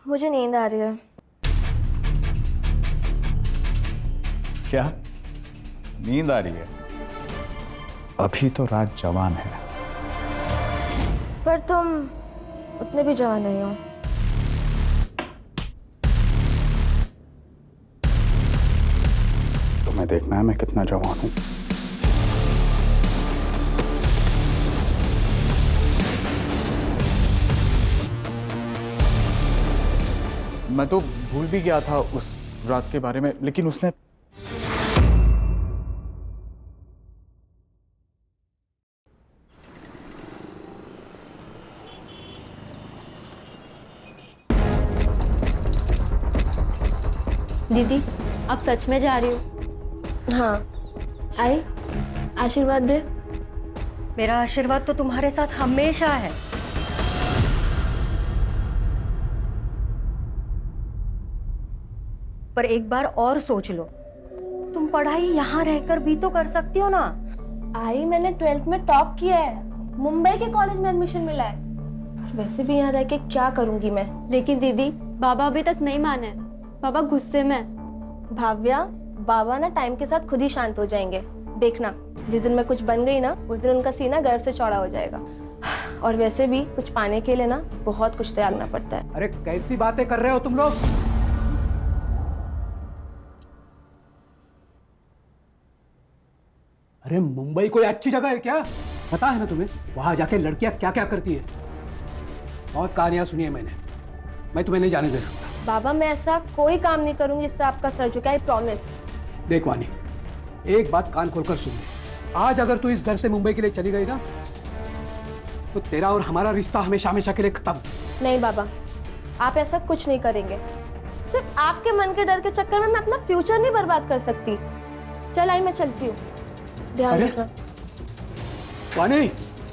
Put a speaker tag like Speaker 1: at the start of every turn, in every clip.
Speaker 1: मुझे नींद आ रही है।
Speaker 2: क्या नींद आ रही है? अभी तो रात जवान है।
Speaker 1: पर तुम उतने भी जवान नहीं हो।
Speaker 2: तुम्हें देखना है मैं कितना जवान हूं। मैं तो भूल भी गया था उस रात के बारे में, लेकिन उसने
Speaker 3: दीदी, आप सच में जा रही हो?
Speaker 1: हाँ, आई आशीर्वाद दे।
Speaker 3: मेरा आशीर्वाद तो तुम्हारे साथ हमेशा है। पर एक बार और सोच लो, तुम पढ़ाई यहाँ रहकर भी तो कर सकती हो ना।
Speaker 1: आई मैंने 12th में टॉप किया है, मुंबई के कॉलेज में एडमिशन मिला है। वैसे भी यहाँ रह के क्या करूंगी मैं।
Speaker 3: लेकिन दीदी, बाबा अभी तक नहीं माने। बाबा गुस्से में।
Speaker 1: भाव्या, बाबा ना टाइम के साथ खुद ही शांत हो जाएंगे। देखना, जिस दिन मैं कुछ बन गई ना, उस दिन उनका सीना गर्व से चौड़ा हो जाएगा। और वैसे भी कुछ पाने के लिए ना बहुत कुछ त्यागना पड़ता है।
Speaker 4: अरे कैसी बातें कर रहे हो तुम लोग? अरे मुंबई कोई अच्छी जगह है क्या? पता है ना तुम्हें वहां जाके लड़कियां क्या क्या करती है? बहुत कहानियां सुनी है मैंने। मैं तुम्हें नहीं जाने दे सकता।
Speaker 1: बाबा, मैं ऐसा कोई काम नहीं करूंगी जिससे आपका सर झुके, आई प्रॉमिस।
Speaker 4: देख वानी, एक बात कान खोलकर सुन ले। आज अगर तू इस घर से मुंबई के लिए चली गई ना, तो तेरा और हमारा रिश्ता हमेशा हमेशा के लिए खत्म।
Speaker 1: नहीं बाबा, आप ऐसा कुछ नहीं करेंगे। सिर्फ आपके मन के डर के चक्कर में मैं अपना फ्यूचर नहीं बर्बाद कर सकती। चल आई, मैं चलती हूँ, ध्यान
Speaker 4: अरे
Speaker 1: रखना।
Speaker 4: वानी,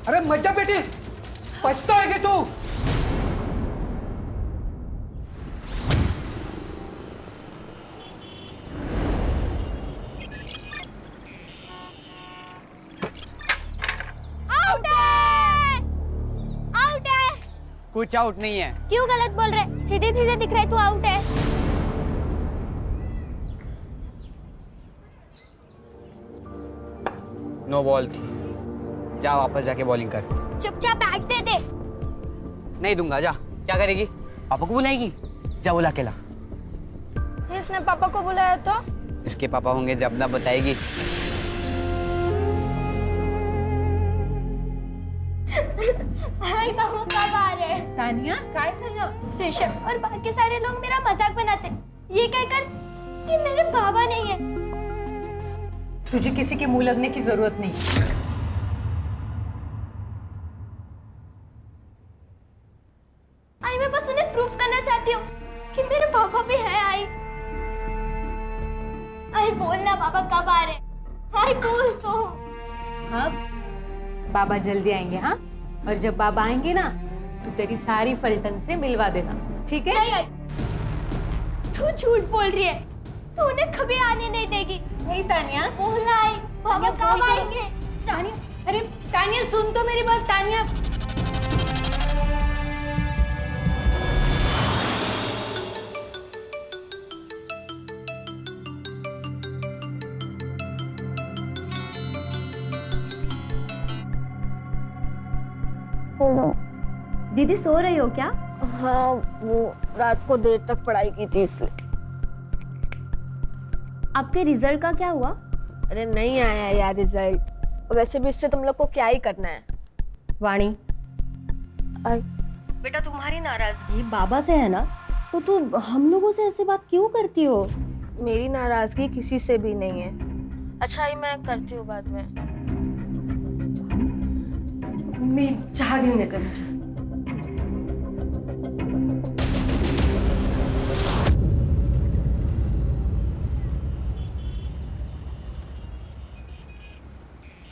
Speaker 4: अरे मत जा बेटी, पछता है तू।
Speaker 5: कुछ आउट नहीं है।
Speaker 6: क्यों गलत बोल रहे? सीधे सीधे दिख रहा है तू आउट है।
Speaker 5: नो बॉल थी। जा वापस जाके बॉलिंग कर।
Speaker 6: चुपचाप बैट दे दे।
Speaker 5: नहीं दूंगा, जा। क्या करेगी? पापा को बुलाएगी? जा बुला के ला।
Speaker 1: इसने पापा को बुलाया तो?
Speaker 5: इसके पापा होंगे जब ना बताएगी।
Speaker 6: हाय बाबू, कब आ रहे हैं?
Speaker 3: तानिया, काय झालं?
Speaker 6: ऋषभ और बाकी सारे लोग मेरा मजाक बनाते, ये कहकर कि मेरे बाबा नहीं है।
Speaker 3: तुझे किसी के मुंह लगने की जरूरत नहीं।
Speaker 6: आई मैं बस उन्हें प्रूफ करना चाहती हूँ कि मेरे पापा भी है। आई बोलना बाबा कब आ रहे? आई बोल तो।
Speaker 3: हाँ, बाबा जल्दी आएंगे। हाँ, और जब बाबा आएंगे ना, तो तेरी सारी फलटन से मिलवा देना, ठीक है?
Speaker 6: नहीं आई, तू झूठ बोल रही है। तू उन्हें कभी आने नहीं देगी।
Speaker 3: नहीं तानिया,
Speaker 6: बोलना आई, बाबा कब आएंगे?
Speaker 3: तानिया, अरे तानिया सुन तो मेरी बात। तानिया, दीदी सो रही हो क्या?
Speaker 1: हाँ, वो रात को देर तक पढ़ाई की थी इसलिए।
Speaker 3: आपके रिजल्ट का क्या हुआ?
Speaker 1: अरे नहीं आया यार रिजल्ट। वैसे भी इससे तुम लोग को क्या ही करना है।
Speaker 3: वाणी,
Speaker 1: आई,
Speaker 3: बेटा तुम्हारी नाराजगी बाबा से है ना, तो तू हम लोगों से ऐसी बात क्यों करती हो?
Speaker 1: मेरी नाराजगी किसी से भी नहीं है। अच्छा ही मैं करती हूँ बाद में।
Speaker 3: मी चहा घेऊन येते तुझ्या.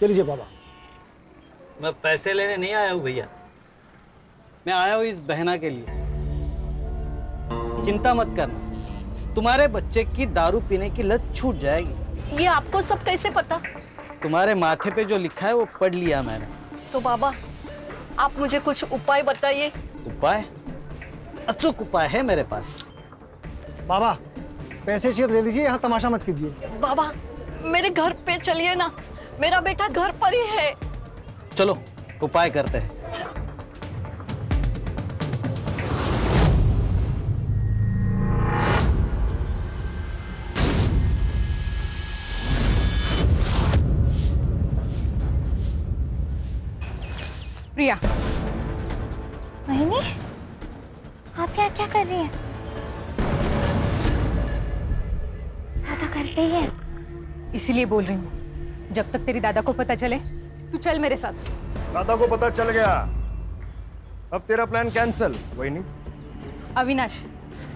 Speaker 4: ये लीजिए बाबा।
Speaker 7: मैं पैसे लेने नहीं आया हूँ भैया, मैं आया हूँ इस बहना के लिए। चिंता मत करना, तुम्हारे बच्चे की दारू पीने की लत छूट जाएगी।
Speaker 8: ये आपको सब कैसे पता?
Speaker 7: तुम्हारे माथे पे जो लिखा है वो पढ़ लिया मैंने।
Speaker 8: तो बाबा, आप मुझे कुछ उपाय बताइए।
Speaker 7: उपाय? अचूक उपाय है मेरे पास।
Speaker 9: बाबा पैसे चाहिए ले लीजिए, यहाँ तमाशा मत कीजिए।
Speaker 8: बाबा मेरे घर पे चलिए ना, मेरा बेटा घर पर ही है।
Speaker 7: चलो उपाय करते हैं।
Speaker 3: प्रिया,
Speaker 6: मोहिनी, आप यहाँ क्या कर रही हैं? दादा घर पे ही है।
Speaker 3: इसीलिए बोल रही हूँ, जब तक तेरी दादा को पता चले तू चल मेरे साथ।
Speaker 10: दादा को पता चल गया, अब तेरा प्लान कैंसिल। वही नहीं,
Speaker 3: अविनाश,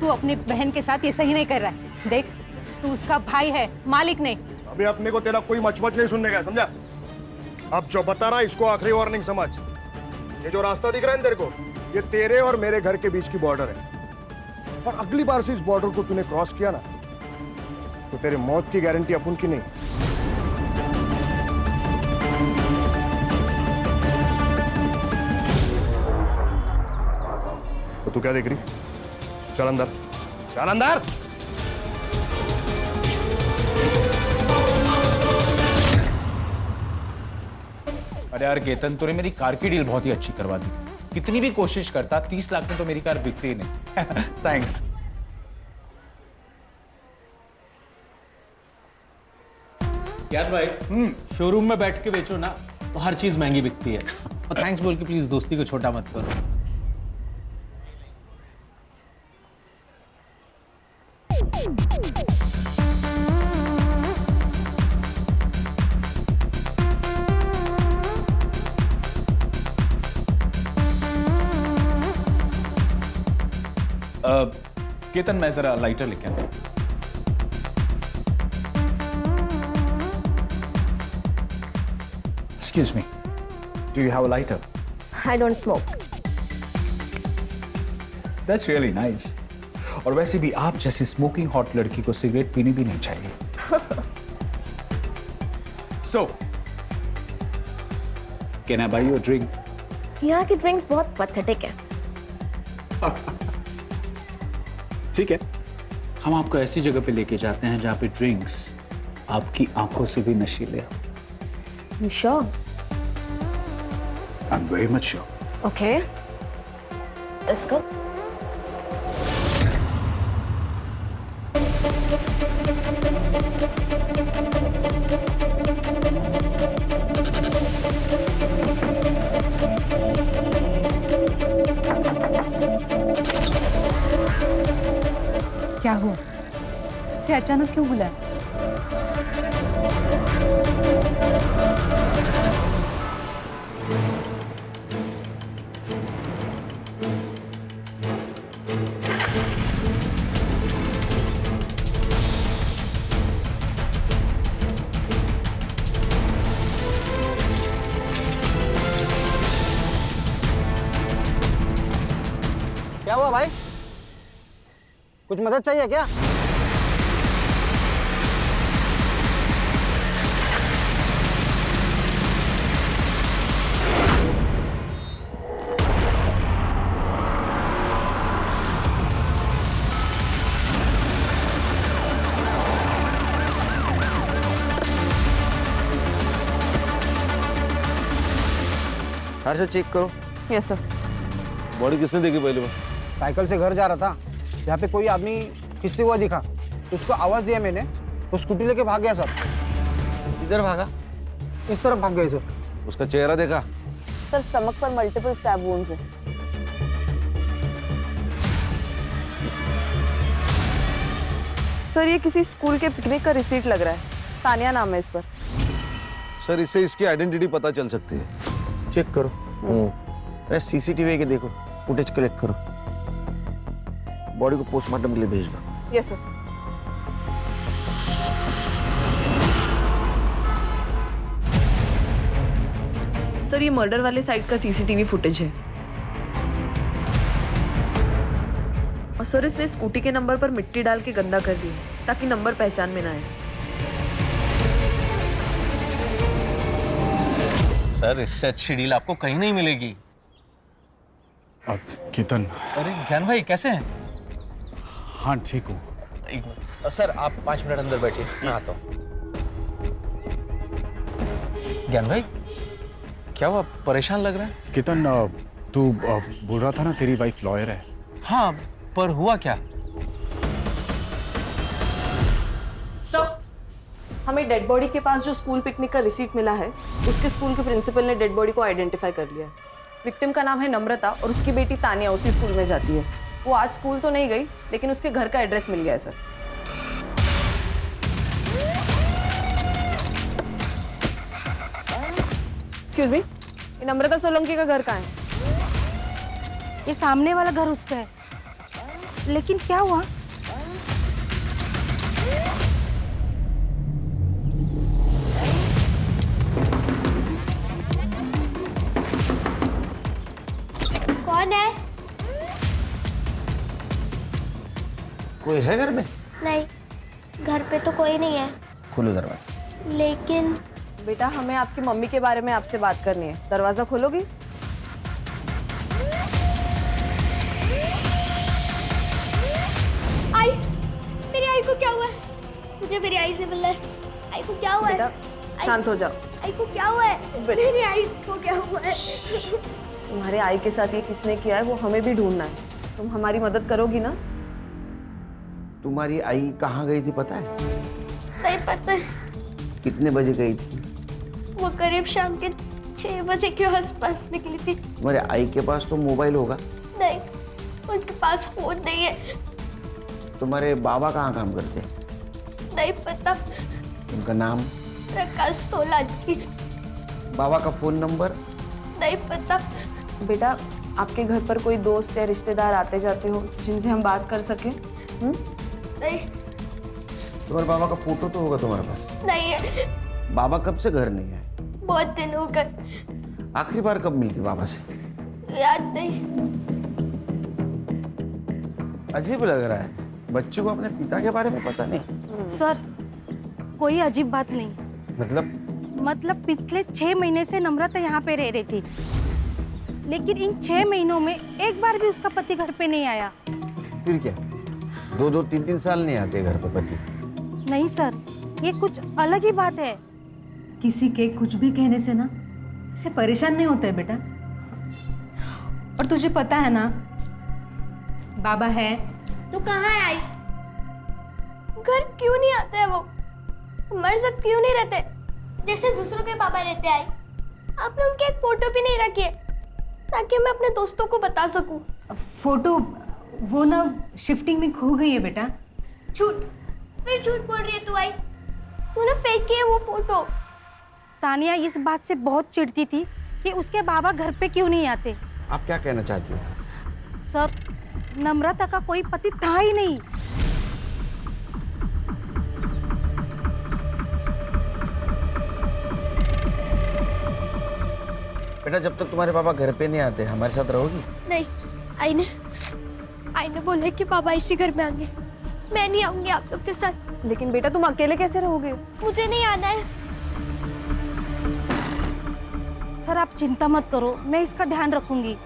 Speaker 3: तू अपनी बहन के साथ ये सही नहीं कर रहा है। देख, तू उसका भाई है, मालिक नहीं।
Speaker 10: अभी अपने को तेरा कोई मचमच नहीं सुनने का, समझा? अब जो बता रहा इसको आखिरी वार्निंग समझ। ये जो रास्ता दिख रहा है तेरे को, ये तेरे और मेरे घर के बीच की बॉर्डर है, और अगली बार से इस बॉर्डर को तूने क्रॉस किया ना, तो तेरे मौत की गारंटी अपन की नहीं। तो तू क्या देख रही? चल अंदर, चल अंदर।
Speaker 2: अरे यार केतन, तूने मेरी कार की डील बहुत ही अच्छी करवा दी। कितनी भी कोशिश करता, 30 लाख में तो मेरी कार बिकती ही नहीं। थैंक्स।
Speaker 7: यार भाई, शोरूम में बैठ के बेचो ना तो हर चीज महंगी बिकती है। और थैंक्स बोल के प्लीज दोस्ती को छोटा मत करो।
Speaker 2: केतन, मैं जरा लाइटर लेके आता हूं। Excuse me, do you have a lighter?
Speaker 1: I don't smoke.
Speaker 2: That's really nice. और वैसे भी आप जैसे स्मोकिंग हॉट लड़की को सिगरेट पीनी भी नहीं चाहिए। So, can I buy you a drink?
Speaker 1: यहाँ की ड्रिंक्स बहुत पैथेटिक है।
Speaker 2: ठीक है, हम आपको ऐसी जगह पे लेके जाते हैं जहाँ पे ड्रिंक्स आपकी आंखों से भी नशीले हो।
Speaker 1: You sure?
Speaker 2: I'm very much sure.
Speaker 1: Okay. Let's go.
Speaker 3: क्या हुआ? से अचानक क्यों बुलाया?
Speaker 9: क्या हुआ भाई, कुछ मदद चाहिए क्या?
Speaker 10: हर से चेक करो।
Speaker 1: Yes sir.
Speaker 10: बॉडी किसने देखी पहले में?
Speaker 9: साइकिल से घर जा रहा था, यहाँ पे कोई आदमी खिसते हुआ दिखा, तो उसको आवाज दिया मैंने, तो स्कूटी लेके भाग गया सर।
Speaker 5: किधर भागा?
Speaker 9: इस तरफ भाग गए सर।
Speaker 10: उसका चेहरा देखा?
Speaker 1: सर, स्टमक पर मल्टीपल स्टैब वुंड्स हैं। सर, ये किसी स्कूल के पिकनिक का रिसीट लग रहा है। तानिया नाम है इस पर।
Speaker 10: सर, इससे इसकी आइडेंटिटी पता चल सकती है।
Speaker 9: चेक करो। अरे सीसीटीवी के देखो, फुटेज कलेक्ट करो, बॉडी को पोस्टमार्टम के लिए भेज दो।
Speaker 1: Yes sir.
Speaker 11: सर, ये मर्डर वाले साइड का सीसीटीवी फुटेज है। और सर, इसने स्कूटी के नंबर पर मिट्टी डाल के गंदा कर दिया ताकि नंबर पहचान में ना आए।
Speaker 7: सर, इससे अच्छी डील आपको कहीं नहीं मिलेगी।
Speaker 2: केतन।
Speaker 7: अरे ज्ञान भाई कैसे हैं?
Speaker 2: हाँ ठीक हूँ।
Speaker 7: एक मिनट सर, आप 5 मिनट अंदर बैठिए, मैं आता हूँ। ज्ञान भाई क्या हुआ, परेशान लग रहा है?
Speaker 2: केतन तू बोल रहा था ना तेरी वाइफ लॉयर है।
Speaker 7: हाँ, पर हुआ क्या?
Speaker 11: सर, हमें डेड बॉडी के पास जो स्कूल पिकनिक का रिसीट मिला है, उसके स्कूल के प्रिंसिपल ने डेड बॉडी को आइडेंटिफाई कर लिया है। विक्टिम का नाम है नम्रता और उसकी बेटी तानिया उसी स्कूल में जाती है। वो आज स्कूल तो नहीं गई, लेकिन उसके घर का एड्रेस मिल गया है सर। एक्सक्यूज मी, ये नम्रता सोलंकी का घर कहाँ है?
Speaker 12: ये सामने वाला घर उसका है, लेकिन क्या हुआ?
Speaker 6: कौन है?
Speaker 9: कोई है घर में?
Speaker 6: नहीं, घर पे तो कोई नहीं है।
Speaker 9: खोलो दरवाजा।
Speaker 6: लेकिन
Speaker 11: बेटा, हमें आपकी मम्मी के बारे में आपसे बात करनी है। दरवाजा खोलोगी?
Speaker 6: आई, मेरी आई को क्या हुआ है? मुझे मेरी आई से मिलना है। आई को क्या हुआ है?
Speaker 11: बेटा शांत हो जाओ।
Speaker 6: आई को क्या हुआ है? मेरी आई को क्या हुआ है?
Speaker 11: तुम्हारे आई के साथ ये किसने किया है वो हमें भी ढूंढना है। तुम हमारी मदद करोगी ना?
Speaker 9: तुम्हारी आई कहाँ गई थी पता है?
Speaker 6: नहीं पता।
Speaker 9: कितने बजे गई थी?
Speaker 6: वो करीब शाम के 6 बजे के आसपास निकली थी।
Speaker 9: तुम्हारे आई के पास तो मोबाइल होगा?
Speaker 6: नहीं, उनके पास फोन नहीं है।
Speaker 9: तुम्हारे बाबा कहाँ काम करते हैं?
Speaker 6: नहीं पता।
Speaker 9: उनका नाम?
Speaker 6: प्रकाश सोलंकी।
Speaker 9: बाबा का फोन नंबर?
Speaker 6: नहीं पता।
Speaker 11: बेटा, आपके घर पर कोई दोस्त या रिश्तेदार आते जाते हो जिनसे हम बात कर सके?
Speaker 6: नहीं।
Speaker 9: तुम्हारे बाबा का फोटो तो होगा तुम्हारे पास?
Speaker 6: नहीं है।
Speaker 9: बाबा कब से घर नहीं आए?
Speaker 6: बहुत दिन हो गए।
Speaker 9: आखिरी बार कब मिली थी बाबा से?
Speaker 6: याद नहीं।
Speaker 9: अजीब लग रहा है, बच्चों को अपने पिता के बारे में पता नहीं।
Speaker 12: सर, कोई अजीब बात नहीं। मतलब पिछले 6 महीने से नम्रता यहाँ पे रह रही थी, लेकिन इन 6 महीनों में एक बार भी उसका पति घर पे नहीं आया।
Speaker 9: फिर क्या 2-2, 3-3 साल नहीं आते घर पे पति?
Speaker 12: नहीं सर, ये कुछ अलग ही बात है।
Speaker 3: किसी के कुछ भी कहने से ना इससे परेशान नहीं होता है बेटा। और तुझे पता है ना, बाबा है
Speaker 6: तो कहाँ है आई? घर क्यों नहीं आते हैं वो? हमारे साथ क्यों नहीं रहते जैसे दूसरों के पापा रहते? आई, आपने उनकी एक फोटो भी नहीं रखी है ताकि मैं अपने दोस्तों को बता सकूं।
Speaker 3: फोटो वो ना शिफ्टिंग में खो गई है बेटा।
Speaker 6: झूठ, फिर झूठ बोल रही है तू। आई, तूने फेंकी है वो फोटो।
Speaker 12: तानिया इस बात से बहुत चिढ़ती थी कि उसके बाबा घर पे क्यों नहीं आते।
Speaker 9: आप क्या कहना चाहती हो?
Speaker 12: सर, नम्रता का कोई पति था ही नहीं।
Speaker 9: बेटा, जब तक तुम्हारे पापा घर पे नहीं आते हमारे साथ रहोगी?
Speaker 6: नहीं, आई ने बोला कि पापा इसी घर में आएंगे। मैं नहीं आऊंगी आप लोग के साथ।
Speaker 11: लेकिन बेटा, तुम अकेले कैसे रहोगे?
Speaker 6: मुझे नहीं आना है।
Speaker 12: सर, आप चिंता मत करो, मैं इसका ध्यान रखूंगी।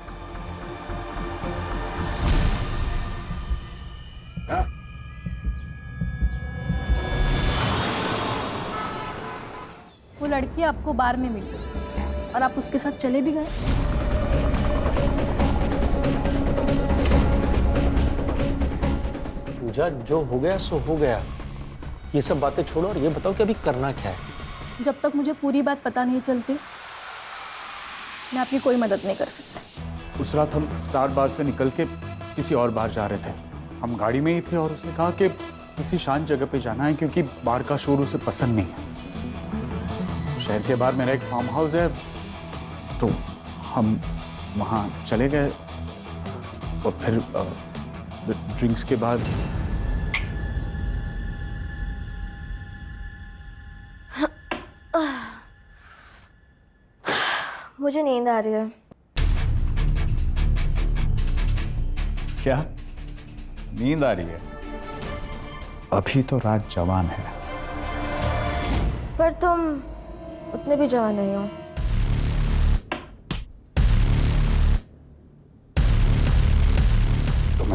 Speaker 1: वो लड़की आपको बार में मिली और आप उसके साथ चले भी गए।
Speaker 7: पूजा, जो हो गया सो हो गया। ये सब बातें छोड़ो और ये बताओ कि अभी करना क्या है?
Speaker 1: जब तक मुझे पूरी बात पता नहीं चलती, मैं आपकी कोई मदद नहीं कर सकती।
Speaker 2: उस रात हम स्टार बार से निकल के किसी और बार जा रहे थे। हम गाड़ी में ही थे और उसने कहा कि किसी शांत जगह पे जाना है क्योंकि बार का शोर उसे पसंद नहीं है। शहर के बाहर मेरा एक फार्म हाउस है, तो हम वहाँ चले गए और फिर ड्रिंक्स के बाद
Speaker 1: मुझे नींद आ रही है।
Speaker 2: क्या नींद आ रही है? अभी तो रात जवान है।
Speaker 1: पर तुम उतने भी जवान नहीं हो।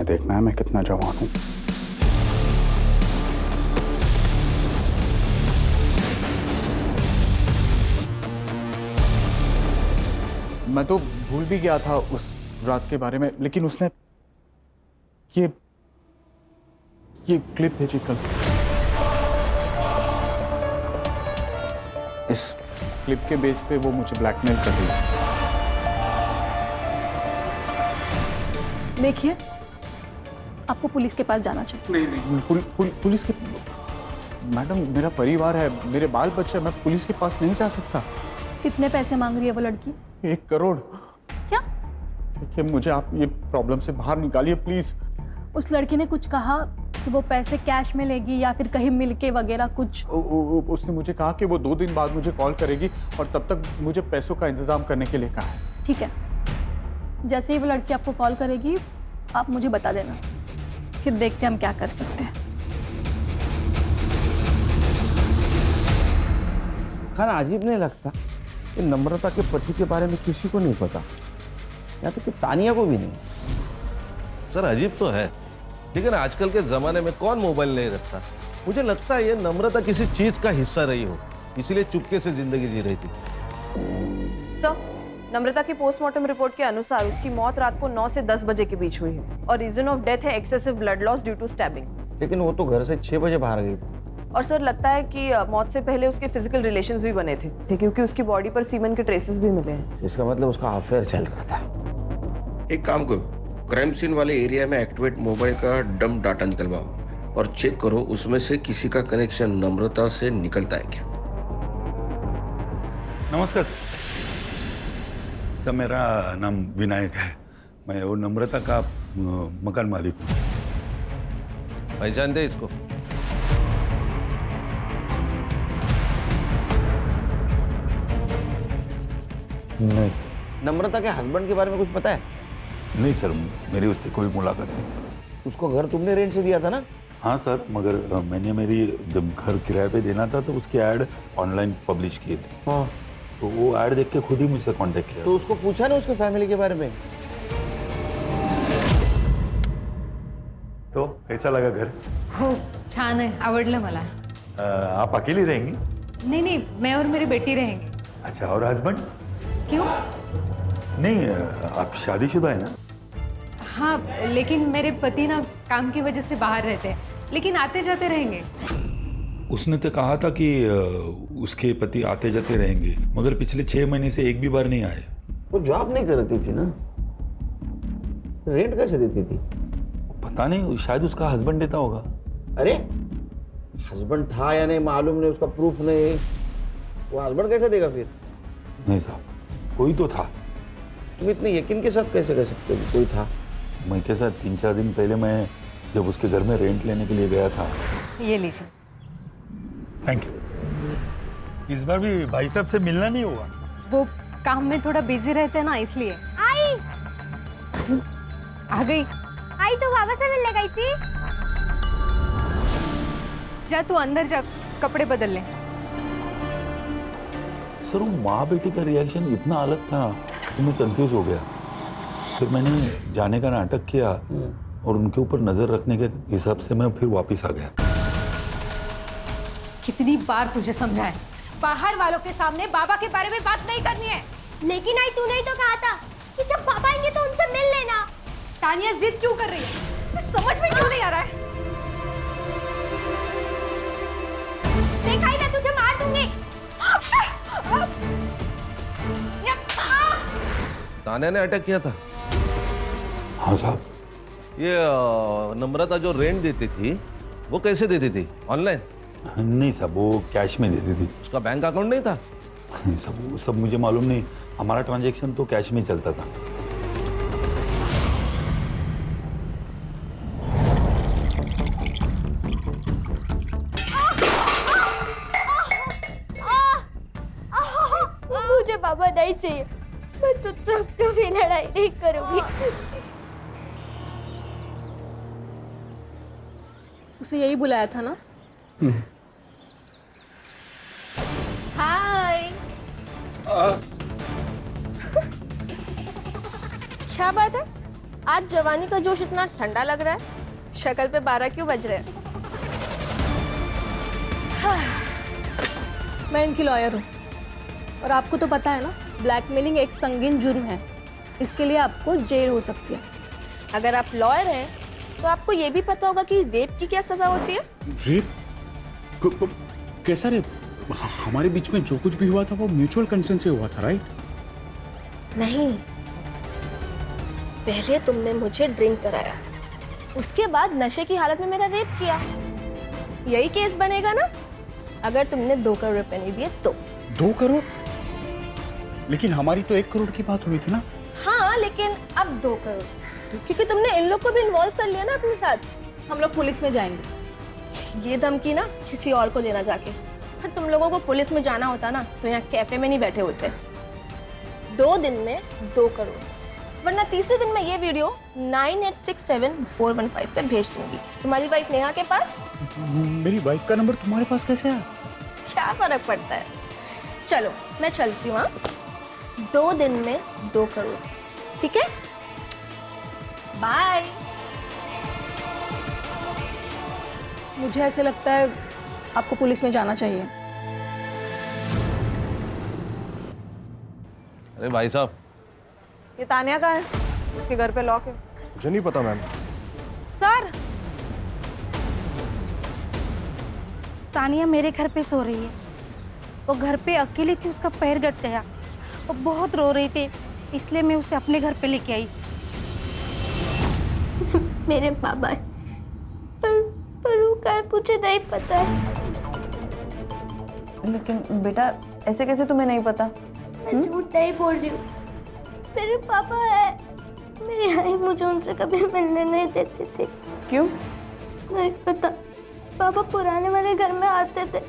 Speaker 2: तुम्हें देखना है मैं कितना जवान हूं। मैं तो भूल भी गया था उस रात के बारे में, लेकिन उसने ये क्लिप भेजी कल। इस क्लिप के बेस पे वो मुझे ब्लैकमेल कर रही है।
Speaker 13: देखिए, आपको पुलिस के पास जाना चाहिए।
Speaker 2: नहीं, पुलिस के मैडम, मेरा परिवार है, मेरे बाल बच्चे, मैं पुलिस के पास नहीं जा सकता।
Speaker 13: कितने पैसे मांग रही है वो लड़की?
Speaker 2: 1 करोड़।
Speaker 13: क्या?
Speaker 2: देखिए, मुझे आप ये प्रॉब्लम से बाहर निकालिए प्लीज।
Speaker 13: उस लड़की ने कुछ कहा कि वो पैसे कैश में लेगी या फिर कहीं मिलके वगैरह कुछ?
Speaker 2: उसने मुझे कहा कि वो 2 दिन बाद मुझे कॉल करेगी और तब तक मुझे पैसों का इंतजाम करने के लिए कहा है।
Speaker 13: ठीक है, जैसे ही वो लड़की आपको कॉल करेगी आप मुझे बता देना, फिर देखते हैं हम क्या कर सकते हैं।
Speaker 9: खाना अजीब नहीं लगता कि नम्रता के पति के बारे में किसी को नहीं पता, या तो कि तानिया को भी नहीं?
Speaker 14: सर अजीब तो है, लेकिन आजकल के जमाने में कौन मोबाइल नहीं रखता। मुझे लगता है ये नम्रता किसी चीज का हिस्सा रही हो, इसीलिए चुपके से जिंदगी जी रही थी।
Speaker 11: सर, नम्रता की पोस्टमार्टम रिपोर्ट के अनुसार उसकी मौत रात को 9 से 10 बजे के बीच हुई है और रीजन ऑफ डेथ है excessive blood loss due to stabbing.
Speaker 9: लेकिन वो तो घर से 6 बजे बाहर गई थी।
Speaker 11: और सर लगता है कि मौत से पहले उसके फिजिकल रिलेशंस भी बने थे क्योंकि उसकी बॉडी पर सीमेन के ट्रेसेस भी मिले हैं।
Speaker 9: इसका मतलब उसका अफेयर चल रहा था।
Speaker 15: एक काम करो, क्राइम सीन वाले एरिया में एक्टिवेट मोबाइल का डंप डाटा निकलवाओ और चेक करो उसमें से किसी का कनेक्शन नम्रता से निकलता है क्या।
Speaker 16: नमस्कार सर, मेरा नाम विनायक है, मैं वो नम्रता का मकान मालिक हूँ।
Speaker 14: पहचान दे इसको।
Speaker 16: नहीं सर।
Speaker 9: नम्रता के हस्बैंड के बारे में कुछ पता है?
Speaker 16: नहीं सर, मेरी उससे कोई मुलाकात नहीं।
Speaker 9: उसको घर तुमने रेंट से दिया था ना?
Speaker 16: हाँ सर, मगर मैंने मेरी जब घर किराए पे देना था तो उसकी ऐड ऑनलाइन पब्लिश किए थे।
Speaker 9: हाँ।
Speaker 16: तो वो ऐड देख के खुद ही मुझसे कांटेक्ट किया।
Speaker 9: तो उसको पूछा ना उसके फैमिली के बारे में?
Speaker 16: तो कैसा लगा घर?
Speaker 3: हो छान आहे, आवडलं मला।
Speaker 16: आप अकेली रहेंगी?
Speaker 3: नहीं नहीं, मैं और मेरी बेटी रहेंगे।
Speaker 16: अच्छा, और हस्बैंड?
Speaker 3: क्यों?
Speaker 16: नहीं, आप शादीशुदा है ना?
Speaker 3: हाँ, लेकिन मेरे पति ना काम की वजह से बाहर रहते हैं, लेकिन आते जाते रहेंगे।
Speaker 16: उसने तो कहा था कि उसके पति आते जाते रहेंगे, मगर पिछले 6 महीने से एक भी बार नहीं आए।
Speaker 9: वो जॉब नहीं करती थी ना, रेंट कैसे देती थी?
Speaker 16: पता नहीं, शायद उसका हस्बैंड देता होगा।
Speaker 9: अरे हस्बैंड था या नहीं मालूम नहीं, उसका प्रूफ नहीं, वो हस्बैंड कैसे देगा फिर?
Speaker 16: नहीं साहब, कोई तो था।
Speaker 9: तुम इतने यकीन के साथ कैसे कह सकते हो कोई था?
Speaker 16: मैं के साथ 3-4 दिन पहले मैं जब उसके घर में रेंट लेने के लिए गया था।
Speaker 3: ये लीजिए।
Speaker 16: Thank you. इस बार भी भाई साहब से मिलना नहीं हुआ?
Speaker 3: वो काम में थोड़ा बिजी रहते हैं ना, इसलिए।
Speaker 6: आई
Speaker 3: आ गई।
Speaker 6: आई तो बाबा से मिलने गई थी।
Speaker 3: जा तू अंदर जा, कपड़े बदल ले।
Speaker 16: सर, वो माँ बेटी का रिएक्शन इतना अलग था कि मैं कंफ्यूज हो गया। फिर मैंने जाने का नाटक किया और उनके ऊपर नजर रखने के हिसाब से मैं फिर वापस आ गया।
Speaker 3: कितनी बार तुझे समझाया, बाहर वालों के सामने बाबा के बारे में बात नहीं करनी है।
Speaker 6: लेकिन आई तूने ही तो कहा था कि जब पापा आएंगे तो उनसे मिल लेना।
Speaker 3: तानिया जिद क्यों कर रही है? तुझे समझ में क्यों नहीं आ रहा है?
Speaker 6: देखा ही ना, तुझे मार दूंगी।
Speaker 14: तान्या ने अटैक किया था?
Speaker 16: हाँ साहब।
Speaker 14: ये नम्रता जो रेंट देती थी वो कैसे देती थी? ऑनलाइन?
Speaker 16: नहीं साहब, वो कैश में देती थी।
Speaker 14: उसका बैंक अकाउंट नहीं था?
Speaker 16: सब सब मुझे मालूम नहीं, हमारा ट्रांजैक्शन तो कैश में चलता था।
Speaker 6: मुझे बाबा नहीं चाहिए, मैं तुझसे कभी लड़ाई नहीं करूंगी।
Speaker 13: उसे यही बुलाया था ना?
Speaker 6: हाय। क्या बात है?
Speaker 1: आज जवानी का जोश इतना ठंडा लग रहा है, शक्ल पे 12 क्यों बज रहे हैं?
Speaker 13: मैं इनकी लॉयर हूँ और आपको तो पता है ना, ब्लैकमेलिंग एक संगीन जुर्म है। इसके लिए आपको जेल हो सकती है।
Speaker 1: अगर आप लॉयर हैं तो आपको ये भी पता होगा कि रेप की क्या सजा होती है।
Speaker 2: रेप? कैसा रेप? हमारे बीच में जो कुछ भी हुआ था वो म्यूचुअल कंसेंट से हुआ था, राइट?
Speaker 1: नहीं, पहले तुमने मुझे ड्रिंक कराया, उसके बाद नशे की हालत में मेरा रेप किया। यही केस बनेगा ना अगर तुमने 2 करोड़ रुपए नहीं दिए तो।
Speaker 2: 2 करोड़? लेकिन हमारी तो 1 करोड़ की बात हुई थी ना।
Speaker 1: हाँ, लेकिन अब 2 करोड़, क्योंकि तुमने इन लोग को भी इन्वॉल्व कर लिया ना अपने साथ।
Speaker 13: हम लोग पुलिस में जाएंगे।
Speaker 1: ये धमकी ना किसी और को देना जाके। फिर तुम लोगों को पुलिस में जाना होता ना तो यहाँ कैफे में नहीं बैठे होते। 2 दिन में 2 करोड़, वरना तीसरे दिन मैं ये वीडियो 9867-415 पे भेज दूंगी तुम्हारी वाइफ नेहा के पास।
Speaker 2: मेरी वाइफ का नंबर तुम्हारे पास कैसे आया?
Speaker 1: क्या फर्क पड़ता है। चलो मैं चलती हूँ। 2 दिन में 2 करोड़, ठीक है? बाय।
Speaker 13: मुझे ऐसे लगता है आपको पुलिस में जाना चाहिए।
Speaker 14: अरे भाई साहब,
Speaker 11: ये तानिया का है, उसके घर पे लॉक है।
Speaker 10: मुझे नहीं पता मैम।
Speaker 12: सर, तानिया मेरे घर पे सो रही है। वो घर पे अकेली थी, उसका पैर कट गया, वो बहुत रो रही थी, इसलिए मैं उसे अपने घर पे लेके आई।
Speaker 6: मेरे बाबा पर वो क्या है मुझे नहीं पता है।
Speaker 11: लेकिन बेटा ऐसे कैसे तुम्हें नहीं पता?
Speaker 6: मैं झूठ नहीं बोल रही हूँ। मेरे पापा है, मेरी आई मुझे उनसे कभी मिलने नहीं देती थी।
Speaker 11: क्यों?
Speaker 6: नहीं पता, पापा पुराने वाले घर में आते थे,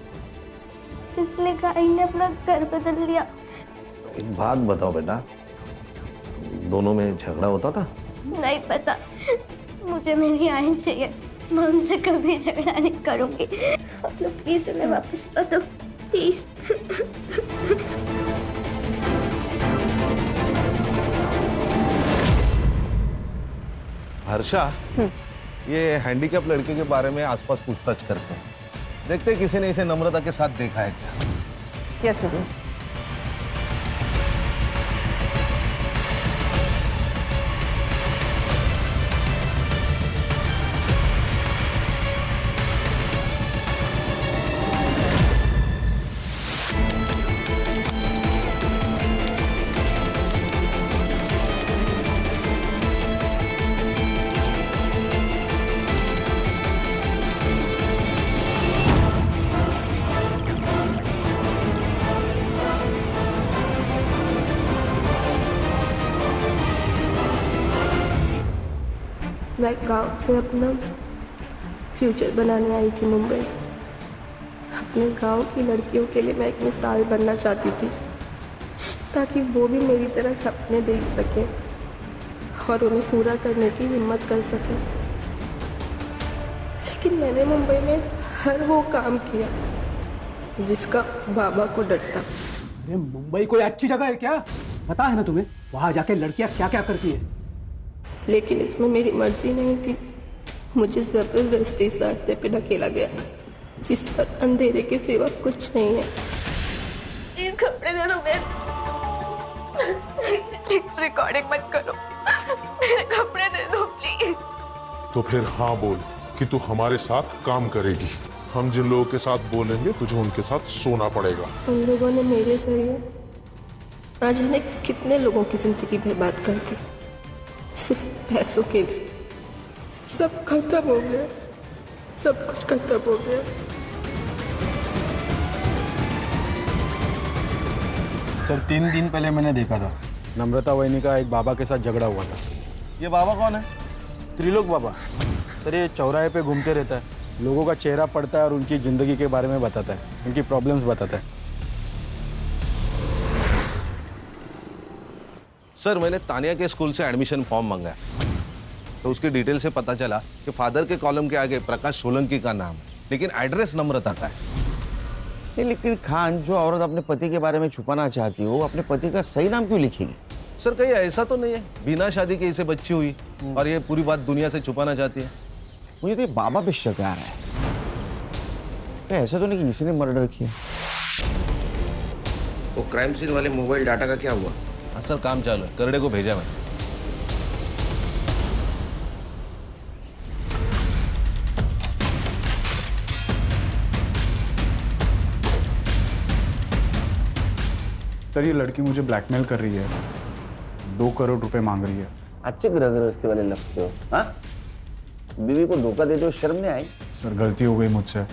Speaker 6: इसलिए आई ने अपना घर बदल लिया।
Speaker 9: एक बात बताओ बेटा, दोनों में झगड़ा होता था?
Speaker 6: नहीं पता, मुझे मेरी आई चाहिए, मैं उनसे कभी झगड़ा नहीं करूंगी। आप लोग प्लीज उन्हें वापस ला दो, प्लीज।
Speaker 14: हर्षा, ये हैंडीकैप लड़के के बारे में आसपास पूछताछ करते हैं। देखते हैं किसी ने इसे नम्रता के साथ देखा है क्या।
Speaker 11: Yes sir.
Speaker 1: मैं गांव से अपना फ्यूचर बनाने आई थी मुंबई। अपने गांव की लड़कियों के लिए मैं एक मिसाल बनना चाहती थी, ताकि वो भी मेरी तरह सपने देख सकें और उन्हें पूरा करने की हिम्मत कर सकें। लेकिन मैंने मुंबई में हर वो काम किया जिसका बाबा को डर था।
Speaker 4: अरे मुंबई कोई अच्छी जगह है क्या? पता है ना तुम्हें वहां जाके लड़कियां क्या क्या करती है।
Speaker 1: लेकिन इसमें मेरी मर्जी नहीं थी, मुझे जबरदस्ती इस रास्ते पे ढकेला गया जिस पर अंधेरे के सिवा कुछ नहीं है। प्लीज कपड़े दे दो मेरे, प्लीज रिकॉर्डिंग मत करो, मेरे कपड़े दे दो प्लीज।
Speaker 17: तो फिर हाँ बोल कि तू हमारे साथ काम करेगी। हम जिन लोगों के साथ बोलेंगे तुझे उनके साथ सोना पड़ेगा।
Speaker 1: उन लोगों ने मेरे जरिए ना जाने कितने लोगों की जिंदगी बर्बाद कर दी, सिर्फ पैसों के लिए। सब खत्म हो गया, सब कुछ खत्म हो गया।
Speaker 18: सर 3 दिन पहले मैंने देखा था, नम्रता वहिनी का एक बाबा के साथ झगड़ा हुआ था।
Speaker 14: ये बाबा कौन है?
Speaker 18: त्रिलोक बाबा। सर ये चौराहे पे घूमते रहता है, लोगों का चेहरा पढ़ता है और उनकी ज़िंदगी के बारे में बताता है, उनकी प्रॉब्लम्स बताता है।
Speaker 14: सर मैंने तानिया के स्कूल से एडमिशन फॉर्म मंगाया, तो उसकी डिटेल से पता चला कि फादर के कॉलम के आगे प्रकाश सोलंकी का नाम है, लेकिन एड्रेस नम्रता का है।
Speaker 9: लेकिन खान, जो औरत अपने पति के बारे में छुपाना चाहती हो, अपने पति का सही नाम क्यों लिखेगी?
Speaker 14: सर कहीं ऐसा तो नहीं है बिना शादी के इसे बच्ची हुई और ये पूरी बात दुनिया से छुपाना चाहती है?
Speaker 9: मुझे तो ये बाबा पे शक आ रहा है। क्या ऐसा तो नहीं कि किसी ने मर्डर किया?
Speaker 15: वो क्राइम सीन वाले मोबाइल डाटा का क्या हुआ?
Speaker 14: हाँ सर, काम चालू है, करड़े को भेजा मैं।
Speaker 2: सर ये लड़की मुझे ब्लैकमेल कर रही है, 2 करोड़ रुपए मांग रही है।
Speaker 9: अच्छे ग्रह गृहस्थी वाले लगते हो। हाँ, बीवी को धोखा देते हो, शर्म नहीं आई?
Speaker 2: सर गलती हो गई मुझसे।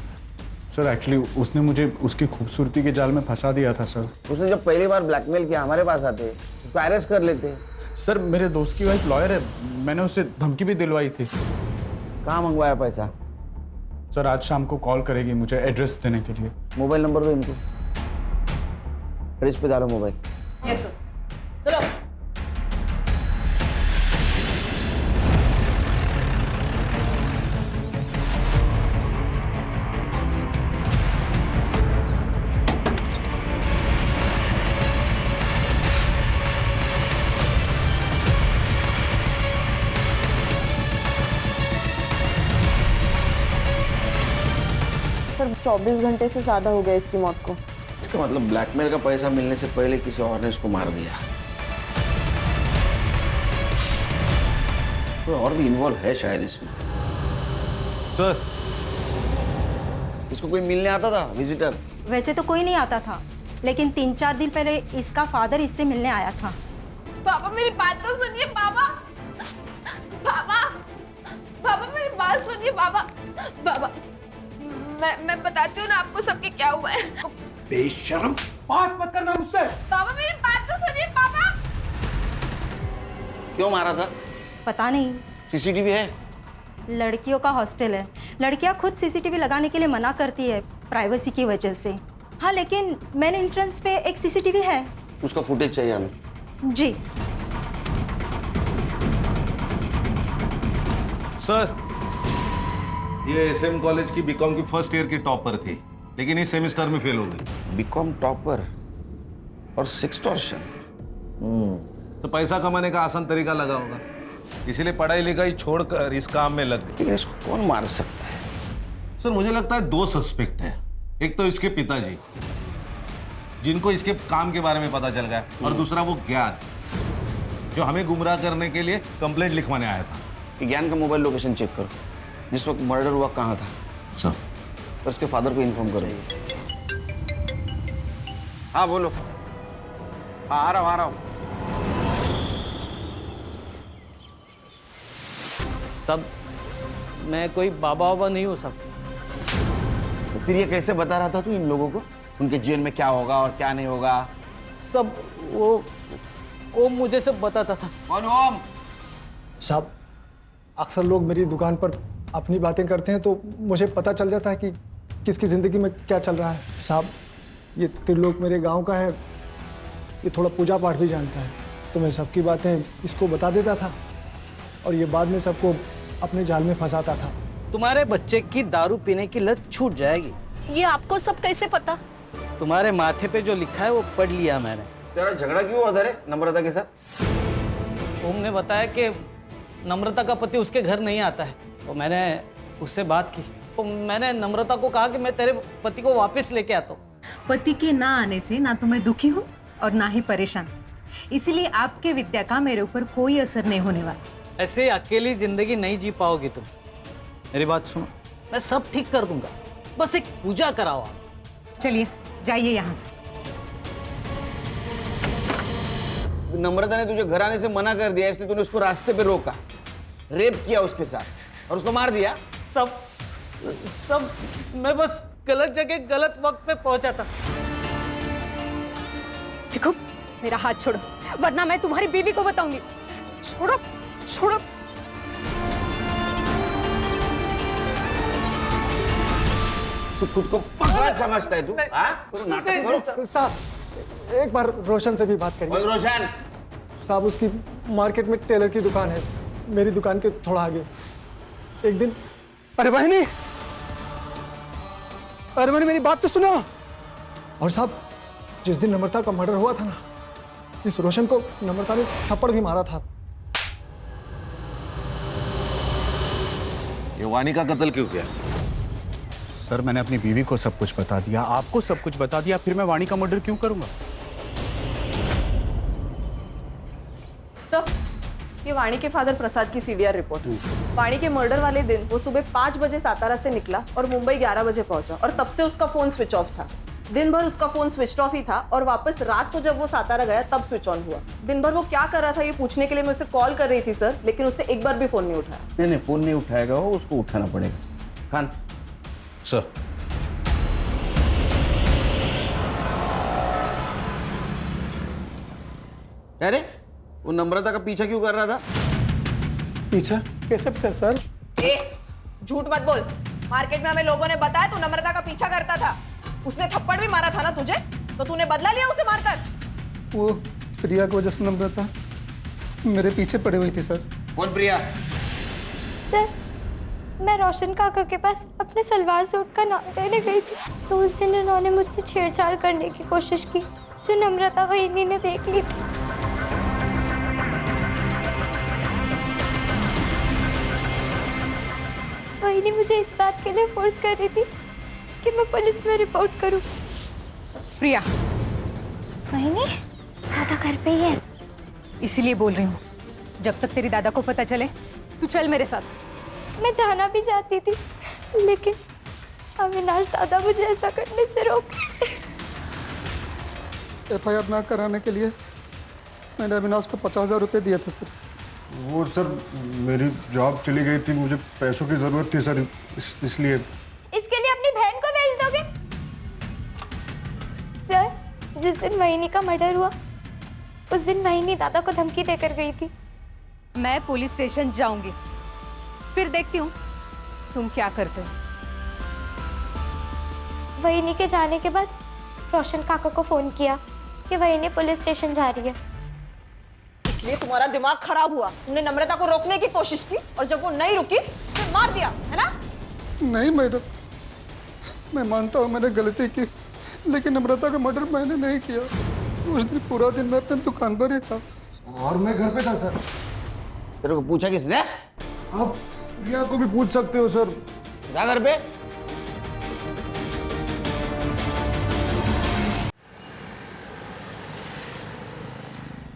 Speaker 2: सर एक्चुअली उसने मुझे उसकी खूबसूरती के जाल में फंसा दिया था सर।
Speaker 9: उसने जब पहली बार ब्लैकमेल किया हमारे पास आते, उसको अरेस्ट कर लेते।
Speaker 2: सर मेरे दोस्त की वाइफ लॉयर है, मैंने उससे धमकी भी दिलवाई थी।
Speaker 9: कहाँ मंगवाया पैसा?
Speaker 2: सर आज शाम को कॉल करेगी मुझे एड्रेस देने के लिए।
Speaker 9: मोबाइल नंबर दो इनको, फ्रिज पे डालो मोबाइल।
Speaker 11: Yes sir. चलो। सर 24 घंटे से ज्यादा हो गया इसकी मौत को।
Speaker 9: इसका मतलब ब्लैकमेल का पैसा मिलने से पहले किसी और ने इसको मार दिया। कोई और भी इन्वॉल्व है शायद इसमें।
Speaker 14: सर
Speaker 9: इसको कोई मिलने आता था विजिटर?
Speaker 12: वैसे तो कोई नहीं आता था, लेकिन 3-4 दिन पहले इसका फादर इससे मिलने आया था।
Speaker 6: पापा मेरी बात तो सुनिए पापा। पापा पापा मेरी बात सुनिए पापा। पापा मैं बताती हूँ ना आपको सबके क्या हुआ है।
Speaker 4: बेशर्म, बात मत करना मुझसे।
Speaker 6: पापा मेरी बात तो सुनिए पापा।
Speaker 9: क्यों मारा था?
Speaker 12: पता नहीं।
Speaker 9: सीसीटीवी है?
Speaker 12: लड़कियों का हॉस्टल है, लड़कियां खुद सीसीटीवी लगाने के लिए मना करती है प्राइवेसी की वजह से। हाँ लेकिन मेन एंट्रेंस पे एक सीसीटीवी है।
Speaker 9: उसका फुटेज चाहिए हमें।
Speaker 12: जी
Speaker 14: सर, ये एसएम कॉलेज की बीकॉम की फर्स्ट ईयर की टॉपर थी, लेकिन इस सेमेस्टर में फेल हो गई।
Speaker 9: बीकॉम टॉपर और सेक्सटॉर्शन।
Speaker 14: तो पैसा कमाने का आसान तरीका लगा होगा, इसीलिए पढ़ाई लिखाई छोड़कर इस काम में लग गई।
Speaker 9: लेकिन इसको कौन मार सकता है?
Speaker 14: सर मुझे लगता है 2 सस्पेक्ट है। एक तो इसके पिताजी, जिनको इसके काम के बारे में पता चल गया, और दूसरा वो ज्ञान, जो हमें गुमराह करने के लिए कंप्लेंट लिखवाने आया था।
Speaker 9: ज्ञान का मोबाइल लोकेशन चेक करो, जिस वक्त मर्डर हुआ कहाँ था।
Speaker 14: सर
Speaker 9: और उसके फादर को इन्फॉर्म करो। हाँ बोलो। हाँ आ रहा हूँ।
Speaker 5: सब मैं कोई बाबा वाबा नहीं हूँ सब।
Speaker 9: तो फिर ये कैसे बता रहा था तू इन लोगों को उनके जीवन में क्या होगा और क्या नहीं होगा?
Speaker 5: सब वो मुझे सब बताता था।
Speaker 9: कौन ओम?
Speaker 19: साहब अक्सर लोग मेरी दुकान पर अपनी बातें करते हैं तो मुझे पता चल जाता है कि किसकी ज़िंदगी में क्या चल रहा है। साहब ये त्रिलोक मेरे गांव का है, ये थोड़ा पूजा पाठ भी जानता है, तो मैं सबकी बातें इसको बता देता था और ये बाद में सबको अपने जाल में फंसाता था।
Speaker 5: तुम्हारे बच्चे की दारू पीने की लत छूट जाएगी।
Speaker 8: ये आपको सब कैसे पता?
Speaker 5: तुम्हारे माथे पे जो लिखा है वो पढ़ लिया मैंने।
Speaker 9: तेरा झगड़ा क्यों होता है नम्रता के साथ?
Speaker 5: ओम ने बताया कि नम्रता का पति उसके घर नहीं आता है, तो मैंने उससे बात की। तो मैंने नम्रता को कहा कि मैं तेरे पति को वापस लेके आता हूँ।
Speaker 3: पति के ना आने से ना तो मैं दुखी हूँ और ना ही परेशान, इसीलिए आपके विद्या का मेरे ऊपर कोई असर नहीं होने वाला।
Speaker 5: ऐसे अकेली जिंदगी नहीं जी पाओगी तुम। मेरी बात सुनो, मैं सब ठीक कर दूंगा, बस एक पूजा कराओ आप।
Speaker 3: चलिए जाइए यहाँ से।
Speaker 9: नम्रता ने तुझे घर आने से मना कर दिया, इसलिए तूने उसको रास्ते पे रोका, रेप किया उसके साथ और उसको मार दिया।
Speaker 5: सब मैं बस गलत जगह गलत वक्त पे पहुंचा था।
Speaker 13: देखो मेरा हाथ छोड़ो वरना मैं तुम्हारी बीवी को बताऊंगी। छोड़ो छोड़ो।
Speaker 9: तू खुद को पागल समझता है तू? हाँ? नाटक करो।
Speaker 19: साहब एक बार रोशन से भी बात करिए।
Speaker 9: रोशन
Speaker 19: साहब उसकी मार्केट में टेलर की दुकान है, मेरी दुकान के थोड़ा आगे। एक दिन अरे बहनी मेरी बात तो सुनो। और साहब जिस दिन नम्रता का मर्डर हुआ था ना, इस रोशन को नम्रता ने थप्पड़ भी मारा था।
Speaker 9: ये वानी का कत्ल क्यों किया?
Speaker 2: सर मैंने अपनी बीवी को सब कुछ बता दिया, आपको सब कुछ बता दिया, फिर मैं वाणी का मर्डर क्यों करूंगा?
Speaker 11: सर, ये वाणी के फादर प्रसाद की सीडीआर रिपोर्ट। वाणी के मर्डर वाले दिन वो सुबह 5 बजे सातारा से निकला और मुंबई 11 बजे पहुंचा और तब से उसका फोन स्विच ऑफ था। दिन भर उसका फोन स्विच ऑफ ही था और वापस रात को जब वो सातारा गया तब स्विच ऑन हुआ। दिन भर वो क्या कर रहा था ये पूछने के लिए मैं उसे कॉल कर रही थी सर, लेकिन उसने एक बार भी फोन नहीं उठाया।
Speaker 9: नहीं, फोन नहीं उठाएगा वो, उसको उठाना पड़ेगा। खान
Speaker 14: सर,
Speaker 9: अरे वो नम्रता का पीछा क्यों कर रहा था?
Speaker 19: पीछा? कैसे पीछा सर?
Speaker 11: ए, झूठ मत बोल। मार्केट में हमें लोगों ने बताया तू नम्रता का पीछा करता था। उसने थप्पड़ भी मारा था ना तुझे, तो तूने बदला लिया उसे मारकर?
Speaker 19: वो प्रिया की वजह से नम्रता मेरे पीछे पड़ी हुई थी सर।
Speaker 9: कौन प्रिया?
Speaker 6: सर, मैं रोशन काका के पास अपने सलवार सूट का नाम देने गई थी, तो उस दिन उन्होंने मुझसे छेड़छाड़ करने की कोशिश की, जो नम्रता वहीनी ने देख ली थी। वहीनी मुझे इस बात के लिए फोर्स कर रही थी कि मैं पुलिस में रिपोर्ट करूं।
Speaker 3: प्रिया,
Speaker 6: वहीनी, दादा घर पे ही है।
Speaker 3: इसीलिए बोल रही हूँ, जब तक तेरी दादा को पता चले तू चल मेरे साथ।
Speaker 6: मैं जाना भी चाहती थी, लेकिन अविनाश दादा मुझे ऐसा करने से रोके।
Speaker 19: FIR ना कराने के लिए मैंने अविनाश को 50,000 रुपये दिए थे सर।
Speaker 10: वो सर मेरी जॉब चली गई थी, मुझे पैसों की जरूरत थी सर, इसलिए।
Speaker 6: इसके लिए अपनी बहन को भेज दोगे? सर, जिस दिन वहीनी का मर्डर हुआ उस दिन वहीनी दादा को धमकी देकर गई थी।
Speaker 3: मैं पुलिस स्टेशन जाऊंगी, फिर देखती हूँ तुम क्या करते हो।
Speaker 6: वहीनी के जाने के बाद रोशन काका को फोन किया कि वहीनी पुलिस स्टेशन जा रही है।
Speaker 11: इसलिए तुम्हारा दिमाग खराब हुआ। तुमने नम्रता को रोकने की कोशिश की और जब वो नहीं रुकी फिर मार दिया, है ना?
Speaker 19: नहीं मैडम, मैं मानता हूँ मैंने गलती की, लेकिन नम्रता का मर्डर मैंने नहीं किया। उस दिन पूरा दिन मैं अपनी दुकान पर ही था
Speaker 10: और मैं घर पे था सर।
Speaker 9: तेरे को पूछा किसने?
Speaker 10: आप प्रिया को भी पूछ सकते हो सर।
Speaker 9: जा घर पे।